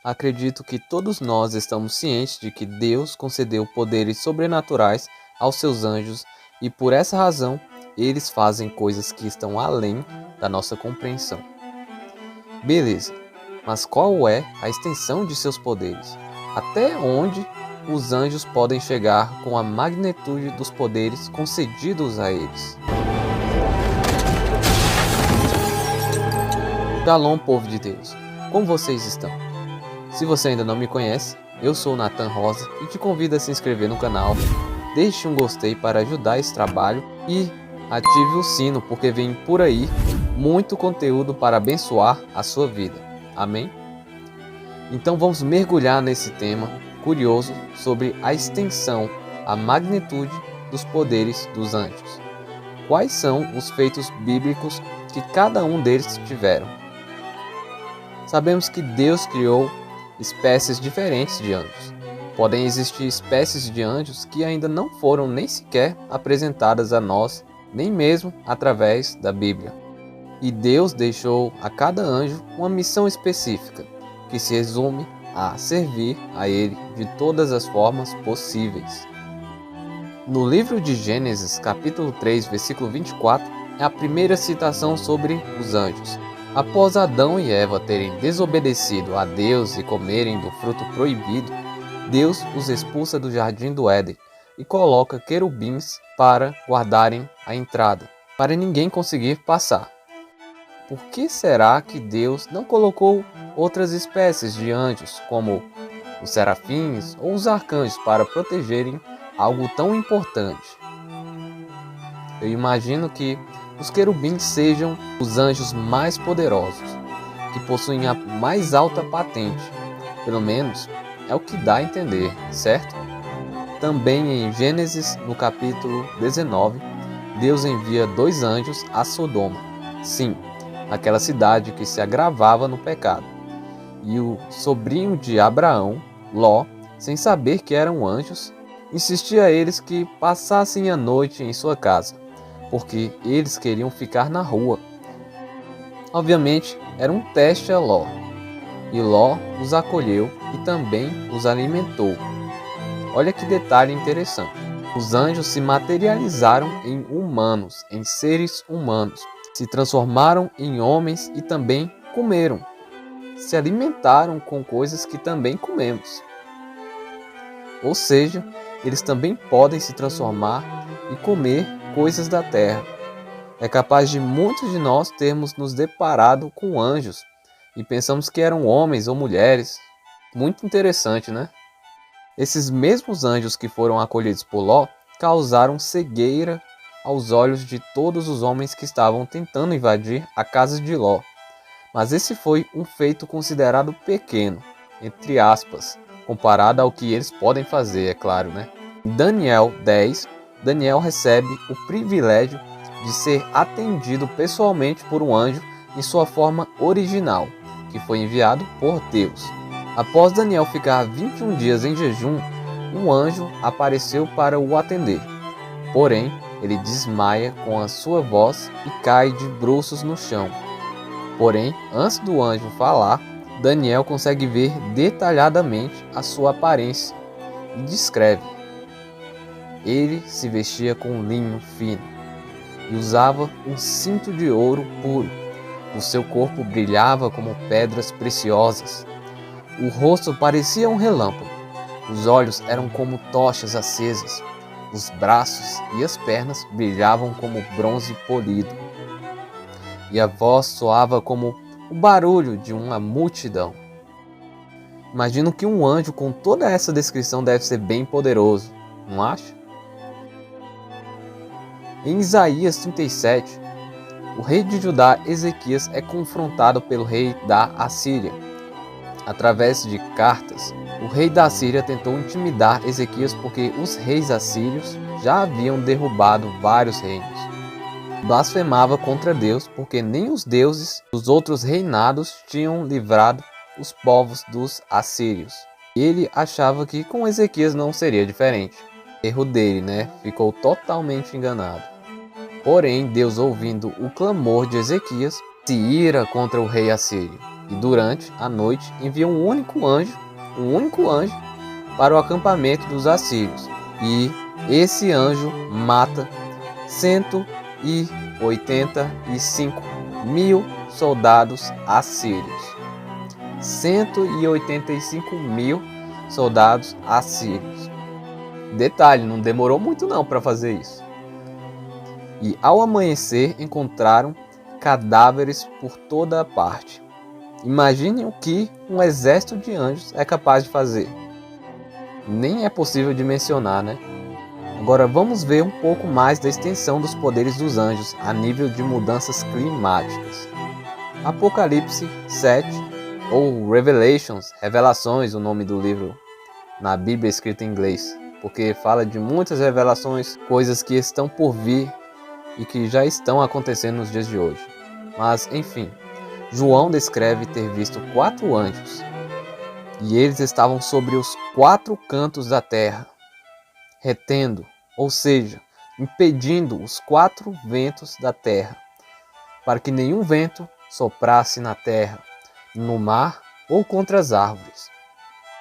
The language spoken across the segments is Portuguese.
acredito que todos nós estamos cientes de que Deus concedeu poderes sobrenaturais aos seus anjos e por essa razão eles fazem coisas que estão além da nossa compreensão. Beleza, mas qual é a extensão de seus poderes? Até onde os anjos podem chegar com a magnitude dos poderes concedidos a eles? Shalom, povo de Deus, como vocês estão? Se você ainda não me conhece, eu sou Nathan Rosa e te convido a se inscrever no canal, deixe um gostei para ajudar esse trabalho e ative o sino porque vem por aí muito conteúdo para abençoar a sua vida. Amém? Então vamos mergulhar nesse tema curioso sobre a extensão, a magnitude dos poderes dos anjos. Quais são os feitos bíblicos que cada um deles tiveram? Sabemos que Deus criou espécies diferentes de anjos. Podem existir espécies de anjos que ainda não foram nem sequer apresentadas a nós, nem mesmo através da Bíblia. E Deus deixou a cada anjo uma missão específica, que se resume a servir a Ele de todas as formas possíveis. No livro de Gênesis, capítulo 3, versículo 24, é a primeira citação sobre os anjos. Após Adão e Eva terem desobedecido a Deus e comerem do fruto proibido, Deus os expulsa do jardim do Éden e coloca querubins para guardarem a entrada, para ninguém conseguir passar. Por que será que Deus não colocou outras espécies de anjos, como os serafins ou os arcanjos, para protegerem algo tão importante? Eu imagino que os querubins sejam os anjos mais poderosos, que possuem a mais alta patente. Pelo menos é o que dá a entender, certo? Também em Gênesis, no capítulo 19, Deus envia 2 anjos a Sodoma. Sim, aquela cidade que se agravava no pecado. E o sobrinho de Abraão, Ló, sem saber que eram anjos, insistia a eles que passassem a noite em sua casa, porque eles queriam ficar na rua. Obviamente, era um teste a Ló. E Ló os acolheu e também os alimentou. Olha que detalhe interessante. Os anjos se materializaram em humanos, em seres humanos. Se transformaram em homens e também comeram. Se alimentaram com coisas que também comemos. Ou seja, eles também podem se transformar e comer coisas da terra. É capaz de muitos de nós termos nos deparado com anjos e pensamos que eram homens ou mulheres. Muito interessante, né? Esses mesmos anjos que foram acolhidos por Ló causaram cegueira aos olhos de todos os homens que estavam tentando invadir a casa de Ló. Mas esse foi um feito considerado pequeno, entre aspas, comparado ao que eles podem fazer, é claro, né? Em Daniel 10, Daniel recebe o privilégio de ser atendido pessoalmente por um anjo em sua forma original, que foi enviado por Deus. Após Daniel ficar 21 dias em jejum, um anjo apareceu para o atender. Porém, ele desmaia com a sua voz e cai de bruços no chão. Porém, antes do anjo falar, Daniel consegue ver detalhadamente a sua aparência e descreve. Ele se vestia com linho fino e usava um cinto de ouro puro. O seu corpo brilhava como pedras preciosas. O rosto parecia um relâmpago. Os olhos eram como tochas acesas. Os braços e as pernas brilhavam como bronze polido. E a voz soava como o barulho de uma multidão. Imagino que um anjo com toda essa descrição deve ser bem poderoso, não acha? Em Isaías 37, o rei de Judá, Ezequias, é confrontado pelo rei da Assíria. Através de cartas, o rei da Assíria tentou intimidar Ezequias porque os reis assírios já haviam derrubado vários reinos. Blasfemava contra Deus porque nem os deuses dos outros reinados tinham livrado os povos dos assírios. Ele achava que com Ezequias não seria diferente. Erro dele, né? Ficou totalmente enganado. Porém, Deus, ouvindo o clamor de Ezequias, se ira contra o rei assírio. e durante a noite envia um único anjo para o acampamento dos assírios, e esse anjo mata 185 mil soldados assírios. 185 mil soldados assírios. Detalhe, não demorou muito não para fazer isso. E ao amanhecer encontraram cadáveres por toda a parte. Imaginem o que um exército de anjos é capaz de fazer. Nem é possível de mencionar, né? Agora vamos ver um pouco mais da extensão dos poderes dos anjos a nível de mudanças climáticas. Apocalipse 7, ou Revelations, Revelações, o nome do livro na Bíblia escrita em inglês, porque fala de muitas revelações, coisas que estão por vir e que já estão acontecendo nos dias de hoje. Mas, enfim, João descreve ter visto 4 anjos, e eles estavam sobre os 4 cantos da terra, retendo, ou seja, impedindo os 4 ventos da terra, para que nenhum vento soprasse na terra, no mar ou contra as árvores.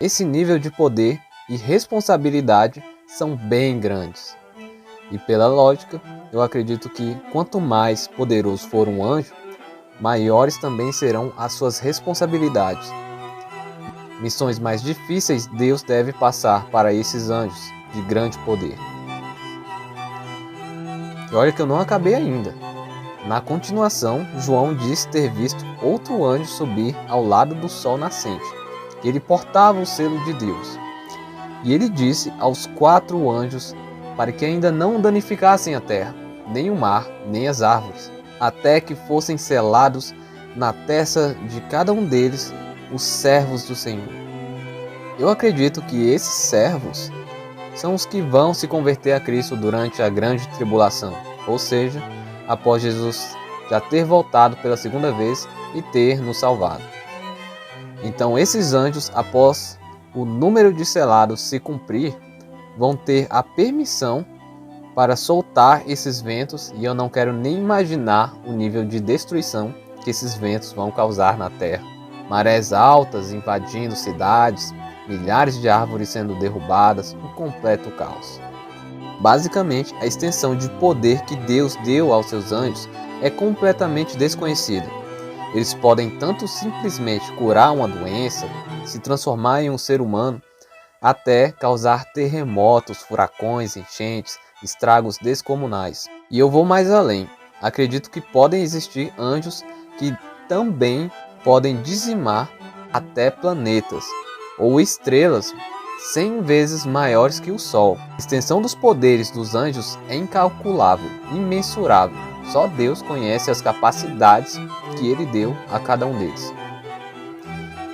Esse nível de poder e responsabilidade são bem grandes. E pela lógica, eu acredito que quanto mais poderoso for um anjo, maiores também serão as suas responsabilidades. Missões mais difíceis Deus deve passar para esses anjos de grande poder. E olha que eu não acabei ainda. Na continuação, João diz ter visto outro anjo subir ao lado do sol nascente, que ele portava o selo de Deus. E ele disse aos 4 anjos para que ainda não danificassem a terra, nem o mar, nem as árvores, até que fossem selados na testa de cada um deles os servos do Senhor. Eu acredito que esses servos são os que vão se converter a Cristo durante a grande tribulação, ou seja, após Jesus já ter voltado pela segunda vez e ter nos salvado. Então esses anjos, após o número de selados se cumprir, vão ter a permissão para soltar esses ventos, e eu não quero nem imaginar o nível de destruição que esses ventos vão causar na terra. Marés altas invadindo cidades, milhares de árvores sendo derrubadas, um completo caos. Basicamente, a extensão de poder que Deus deu aos seus anjos é completamente desconhecida. Eles podem tanto simplesmente curar uma doença, se transformar em um ser humano, até causar terremotos, furacões, enchentes, estragos descomunais. E eu vou mais além. Acredito que podem existir anjos que também podem dizimar até planetas ou estrelas 100 vezes maiores que o Sol. A extensão dos poderes dos anjos é incalculável, imensurável. Só Deus conhece as capacidades que Ele deu a cada um deles.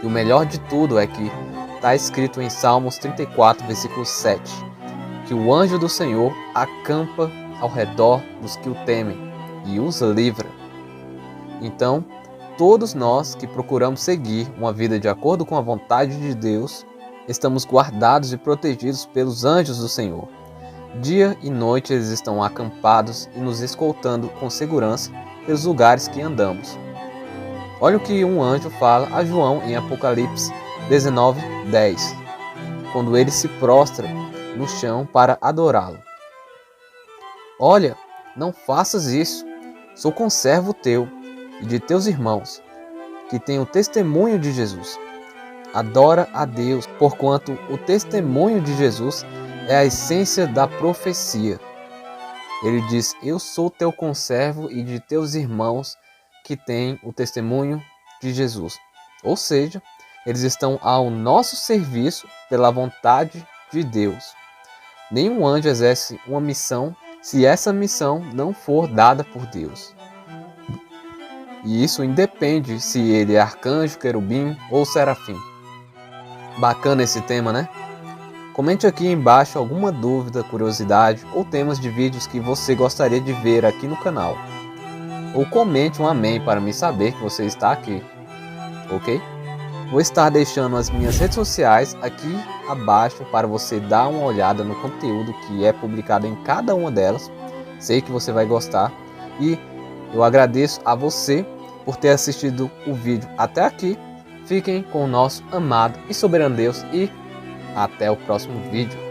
E o melhor de tudo é que está escrito em Salmos 34, versículo 7, que o anjo do Senhor acampa ao redor dos que o temem e os livra. Então, todos nós que procuramos seguir uma vida de acordo com a vontade de Deus, estamos guardados e protegidos pelos anjos do Senhor. Dia e noite eles estão acampados e nos escoltando com segurança pelos lugares que andamos. Olha o que um anjo fala a João em Apocalipse 19:10, quando ele se prostra no chão para adorá-lo. Olha, não faças isso, sou conservo teu e de teus irmãos, que têm o testemunho de Jesus. Adora a Deus, porquanto o testemunho de Jesus é a essência da profecia. Ele diz, eu sou teu conservo e de teus irmãos que têm o testemunho de Jesus. Ou seja, eles estão ao nosso serviço pela vontade de Deus. Nenhum anjo exerce uma missão se essa missão não for dada por Deus. E isso independe se ele é arcanjo, querubim ou serafim. Bacana esse tema, né? Comente aqui embaixo alguma dúvida, curiosidade ou temas de vídeos que você gostaria de ver aqui no canal. Ou comente um amém para me saber que você está aqui, ok? Vou estar deixando as minhas redes sociais aqui abaixo para você dar uma olhada no conteúdo que é publicado em cada uma delas. Sei que você vai gostar e eu agradeço a você por ter assistido o vídeo até aqui. Fiquem com o nosso amado e soberano Deus e até o próximo vídeo.